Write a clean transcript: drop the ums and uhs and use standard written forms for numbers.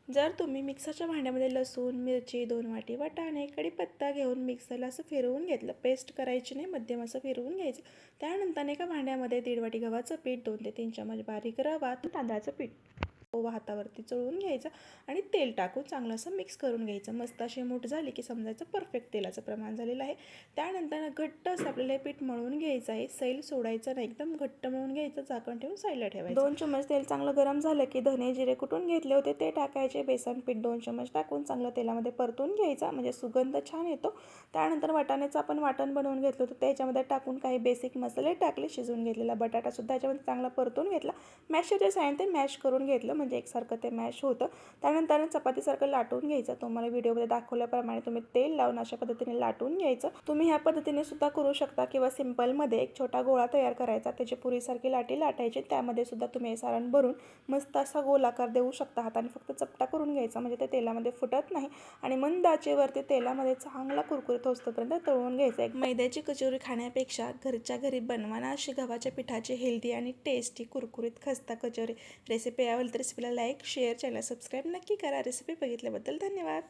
जर तुम्ही मिक्सरच्या भांड्यामध्ये लसूण, मिरची, 2 वाटी वाटाणे, कढीपत्ता घेऊन मिक्सरला असं फिरवून घेतलं. पेस्ट करायची नाही, मध्यम असं फिरवून घ्यायचं. त्यानंतर एका भांड्यामध्ये 1.5 वाटी गव्हाचं पीठ, 2 ते 3 चमच बारीक रवा, तांदळाचं पीठ ओवा हातावरती चोळून घ्यायचं आणि तेल टाकून चांगलं असं मिक्स करून घ्यायचं. मस्त अशी मूठ झाली की समजायचं परफेक्ट तेलाचं प्रमाण झालेलं आहे. त्यानंतर घट्ट असं आपल्याला हे पीठ मळून घ्यायचं आहे. सैल सोडायचं नाही, एकदम घट्ट मळून घ्यायचं. झाकण ठेवून साईडला ठेवायचं. 2 चमच तेल चांगलं गरम झालं की धने जिरे कुटून घेतले होते ते टाकायचे. बेसन पीठ 2 चमच टाकून चांगलं तेलामध्ये परतून घ्यायचा, म्हणजे सुगंध छान येतो. त्यानंतर वाटाण्याचं आपण वाटण बनवून घेतलं होतं त्याच्यामध्ये टाकून काही बेसिक मसाले टाकले. शिजवून घेतलेला बटाटासुद्धा याच्यामध्ये चांगला परतून घेतला. मॅशरच्या साहाय्याने ते मॅश करून घेतलं, म्हणजे एकसारखं ते मॅश होतं. त्यानंतर चपातीसारखं लाटून घ्यायचं. तुम्हाला व्हिडिओमध्ये दाखवल्याप्रमाणे तुम्ही तेल लावून अशा पद्धतीने लाटून घ्यायचं. तुम्ही ह्या पद्धतीने सुद्धा करू शकता किंवा सिंपलमध्ये एक छोटा गोळा तयार करायचा, त्याची पुरीसारखी लाटी लाटायची. त्यामध्ये सुद्धा तुम्ही हे सारण भरून मस्त असा गोलाकार देऊ शकता. हाताने फक्त चपटा करून घ्यायचा, म्हणजे ते तेलामध्ये फुटत नाही. आणि मंद आचेवरती तेलामध्ये चांगला कुरकुरीत होईपर्यंत तळून घ्यायचा. एक मैद्याची कचोरी खाण्यापेक्षा घरच्या घरी बनवा ना अशी गव्हाच्या पिठाची हेल्दी आणि टेस्टी कुरकुरीत खस्ता कचोरी. रेसिपी आवडली तर रेसिपीला लाईक, शेअर, चॅनल सबस्क्राईब नक्की करा. रेसिपी बघितल्याबद्दल धन्यवाद.